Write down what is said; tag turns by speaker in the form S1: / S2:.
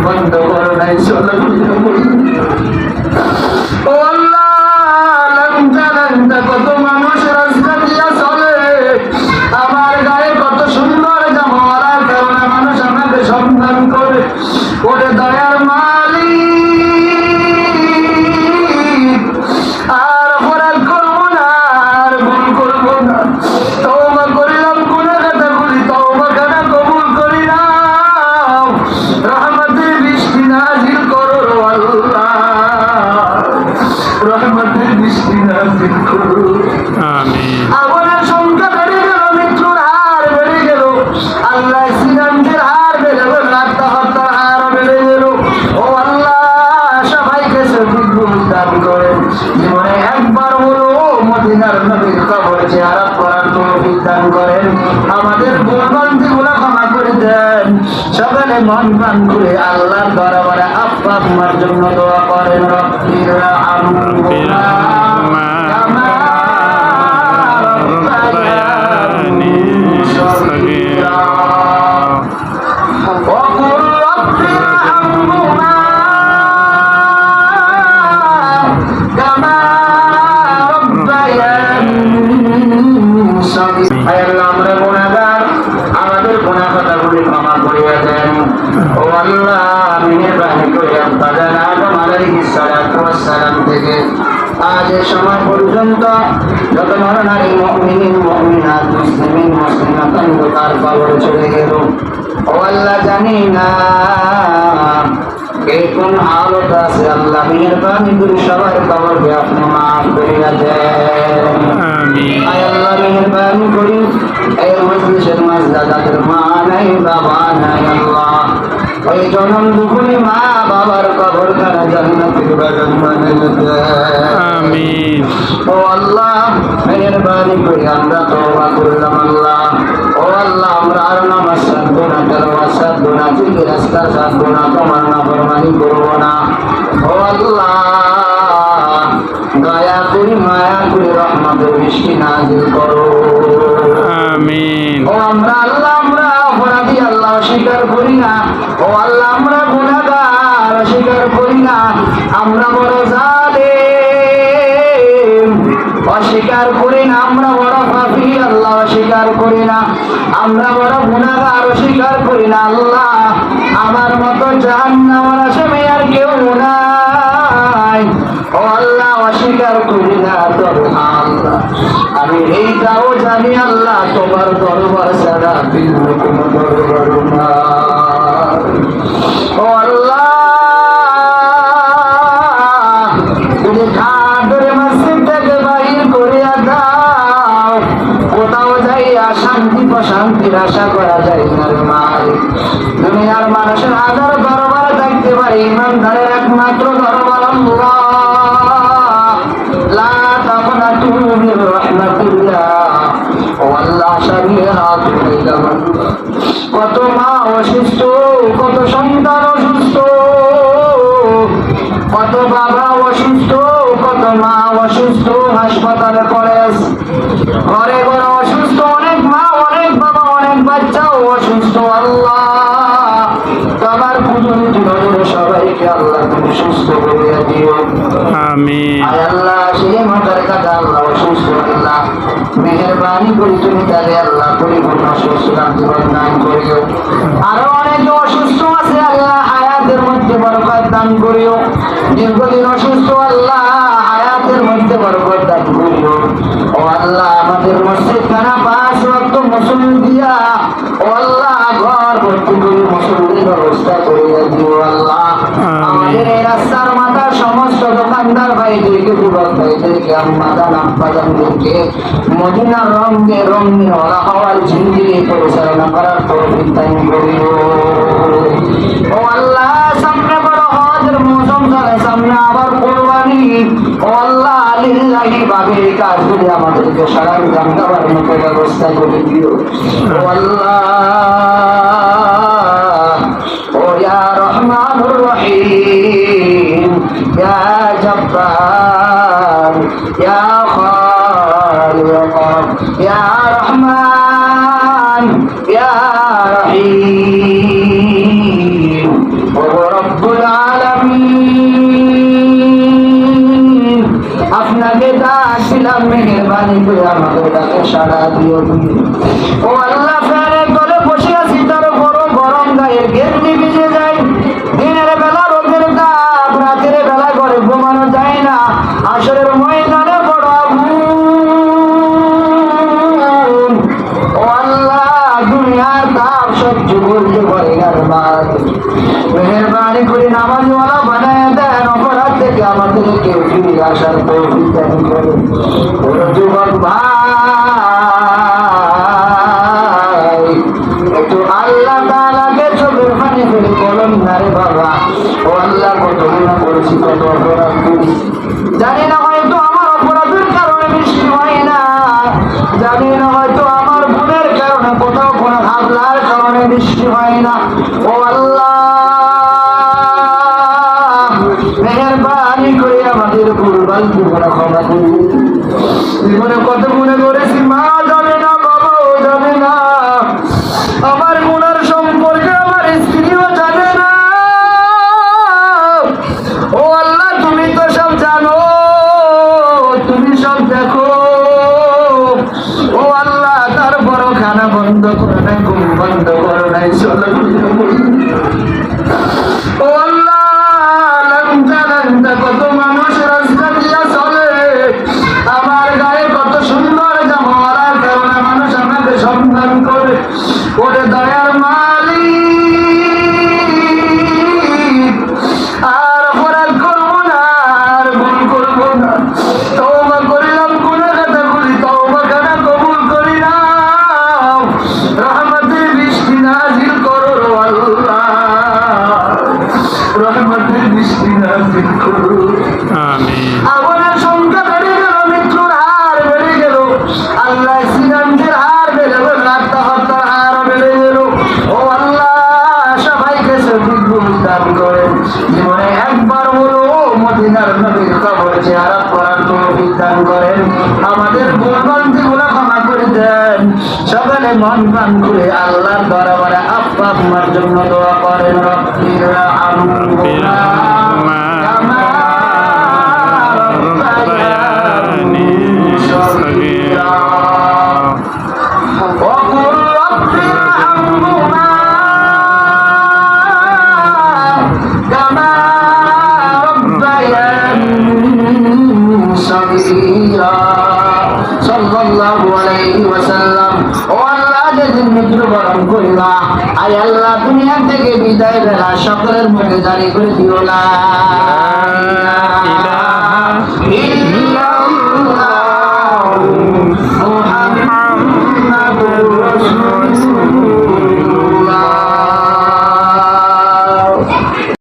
S1: বন্ধ করো নাই, চলো ও আল্লাহ। লাংটা লাংটা কত মানুষ রাস্তা দিয়া চলে, আমার গায়ে কত সুন্দর জামা পরার কারণে মানুষ আমাকে সম্মান করে। ওরে দয়ার মালিক, আর অপরাধ করবো না, আর ভুল করবো না। তওবা করিলাম, গুনাহ খাতা করি, তওবা খানা কবুল করি না। রহমতের বৃষ্টি নাজিল করো আল্লাহ, রহমতের বৃষ্টি নাজিল করো। আমিন। আমার সংখ্যা বেড়ে গেল, মৃত্যুর হার বেড়ে গেল, আল্লাহ সিদ্ধান্তের হার বেড়ে গেল, আত্মহত্যার হার বেড়ে গেল। ও আল্লাহ, সবাইকে সঠিক বুঝ দান করেন। জীবনে একবার হলো মদিনার নবীর কবর জিয়ারত করার তৌফিক দান করেন। আমাদের ভুলভ্রান্তিগুলো ক্ষমা করে দেন। সকালে মন প্রাণ খুলে আল্লাহর দরবারে আব্বা আম্মার জন্য দোয়া করেন। রব্বির রহমহুমা কামা রাব্বায়ানি সগীরা ওয়া কুল রব্বির রহমহুমা কামা রাব্বায়ানি সগীরা। হে আল্লাহ, আমরা গুনাহগার, আমাদের গুনাহ খাতাগুলি ক্ষমা করিয়া দেন। ও আল্লাহ, মেহেরবানি করে আব্বা জান আদম আলাইহিস সালাতু ওয়াস সালাম থেকে আজ এ সময় পর্যন্ত যত নরনারী মুমিন মুমিনাত মুসলিমিন মুসলিমাত তার কবর চলে গেল। ও আল্লাহ, জানি না কে কোন হালত আছে, আল্লাহ মেহেরবানি করে সবার কবরকে আপনি মাফ করিয়া দেন। আমিন। আয় আল্লাহ, মেহেরবানি করি এই মজলিসের মাঝে যাদের মা নাই বাবা নাই, আল্লাহ ওই জনম দুঃখী মা বাবার কবর খানা জান্নাতের বাগান বানাইয়া দেন। আমিন। ও আল্লাহ, মেহেরবানি করে আমরা তওবা করলাম আল্লাহ। ও আল্লাহ, আমরা আর নামাজ ছাড়বো না, তেলাওয়াত ছাড়বো না, জিকির আজকার ছাড়বো না, তোমার নাফরমানি করবো না। ও আল্লাহ, দয়া করে মায়া করে রহমতের বৃষ্টি নাজিল করো। আমিন। ও আমরা আল্লাহ, আমরা অপরাধী আল্লাহ, অস্বীকার করি না। ও আল্লাহ, আমরা গুনাহগার, অস্বীকার করি না। আমরা বড় জালিম, অস্বীকার করি না। আমরা বড় পাপী আল্লাহ, অস্বীকার করি না। আমরা বড় গুনাহগার, অস্বীকার করি না। আল্লাহ, আমার মতো জাহান্নামের আসামি আর কেউ নাই। ও আল্লাহ, অস্বীকার করি না। তবে আল্লাহ, আমি এইটাও জানি আল্লাহ, তোমার দরবার ছাড়া ভিন্ন কোনো দরবার না। ও আল্লাহ, তুমি ঘাটের মসজিদ থেকে বাহির করিয়া দাও। কোথাও যাইয়া শান্তি প্রশান্তির আশা করা যায় না রে মালিক। দুনিয়ার মানুষের হাজার দরবার দেখতে পারি, ইমানদারের একমাত্র দরবার আল্লাহ। লা তাকনাতু মির রাহমাতিল্লাহ। ও আল্লাহ, শরীয়ত হইলাম। কত মা অসুস্থ, কত সন্তান অসুস্থ, কত বাবা অসুস্থ, কত মা অসুস্থ, হাসপাতালে পড়ে আছে, ঘরে ঘরে অসুস্থ, অনেক মা অনেক বাবা অনেক বাচ্চাও অসুস্থ। আল্লাহ, তোমার পুজোর জীবনের সবাইকে আল্লাহ তুমি সুস্থ করিয়া দিও। আমিন। আল্লাহ, সেই মাতার কাছে আল্লাহ অসুস্থ, আল্লাহ মেহেরবানি করে তুমি তাদের আল্লাহ পরিপূর্ণ সুস্থতা জীবন দান করিও। আরো অনেক অসুস্থ আছে আল্লাহ, হায়াতের মধ্যে বরকত দান করিও। দীর্ঘদিন অসুস্থ আল্লাহ, হায়াতের মধ্যে বরকত দান করিও। ও আল্লাহ, আমাদের মসজিদ খানা 5 ওয়াক্ত মুসল্লি দিয়া, ও আল্লাহ ঘর ভর্তি করে মুসল্লির ব্যবস্থা করিয়া দিও। আল্লাহ, আমাদের এই রাস্তার মাথা সমস্ত দোকানদার ভাইদেরকে, যুবক ভাইদেরকে, আম্মাদান আব্বাদানদেরকে মদিনার রঙে রঙিন ওরা হওয়ার জিন্দিগি পরিচালনা করার তৌফিক দান করিও। ও আল্লাহ, সামনে বড় হজের মৌসুম চলে, সামনে আবার কুরবানি। ও আল্লাহ, লিল্লাহি ভাবে এই কাজগুলি আমাদেরকে সারান জানগাবার মতো ব্যবস্থা করে দিও। ও আল্লাহ, ও ইয়া রহমানুর রহিম, ইয়া জব্বার, ইয়া খালিক, ইয়া রহমান, ইয়া রহিম। ও মেহেরবানি করে আমাদের ডাকে সাড়া দিও তুমি। ও আল্লাহ, ফ্যানের তলে বসে আছি, তার বড় গরম, গায়ের গেঞ্জি ভিজে যায়। দিনের বেলা রোদের তাপ, রাতের বেলা ঘরে ঘুমানো যায় না। আসরের ময়দানে বড় আগুন। ও আল্লাহ, দুনিয়ার তাপ সহ্য করতে পারে না রে মালিক। মেহেরবানি করে নামাজওয়ালা বানায় দেন, অপরাধ থেকে আমাদেরকে ফিরে আসার তৌফিক দান করুন। ও যুবক ভাই, একটু আল্লাহ তাআলাকে চোখের পানি ফেলে বলুন না রে বাবা, ও আল্লাহ, কত গুনাহ করেছি, কত অপরাধ করেছি। জানি না হয়তো আমার অপরাধের কারণে বৃষ্টি হয় না, জানি না হয়তো আমার ভুলের কারণে কোথাও কোনো হামলার কারণে বৃষ্টি হয় না। ও আল্লাহ, মেহেরবানি করে আমাদের ভুলভাল জীবনে ক্ষমা করুন। জীবনে কত গুণে করেছি, মা জানে না, বাবাও জানে না, আমার গুণার সম্পর্কে আমার স্ত্রীও জানে না। ও আল্লাহ, তুমি তো সব জানো, তুমি সব দেখো। ও আল্লাহ, তারপর খানা বন্ধ করে নাই, ঘুম বন্ধ করে নাই, চলো। ও আল্লাহ, লঙ্কা লঙ্কা কত মানুষ রাস্তা দিয়া চলে, আমার গায়ে কত সুন্দর জামা, ওরার কারণে মানুষ আমাকে সম্মান করে। ওরে দয়ার মালিক, আর অপরাধ করবো না, আর ভুল করবো না। তওবা করিলাম, গুনাহ খাতাগুলি তওবা খানা কবুল করিলাম। রহমতের বৃষ্টি নাজিল করো আল্লাহ, রহমতের বৃষ্টি নাজিল করো।
S2: আমিন।
S1: আগুনের সংখ্যা বেড়ে গেল, মৃত্যুর হার বেড়ে গেল, আল্লাহ অ্যাক্সিডেন্টের হার বেড়ে গেল, আত্মহত্যার হার বেড়ে গেল। ও আল্লাহ, সবাইকে সঠিক বুঝ দান করেন। জীবনে একবার হলো মদিনার নবীর কবরে জিয়ারত করার তৌফিক দান করেন। আমাদের ভুলভ্রান্তিগুলো ক্ষমা করে দেন। সকালে মন প্রাণ করে আল্লাহর দরবারে আব্বা আম্মার জন্য দোয়া করেন। রব্বির আনহুমা কামা রব্বায়ানি সগীরা وقل رب ارحمهما كما ربياني صغيرا صلى الله عليه وسلم. ও আল্লাহ, যেদিন মৃত্যুবরণ করিবা, আয় আল্লাহ, দুনিয়া থেকে বিদায় বেলা সকলের মুখে জারি করে দিও না ইলাহা ইল্লাল্লাহ মুহাম্মাদুর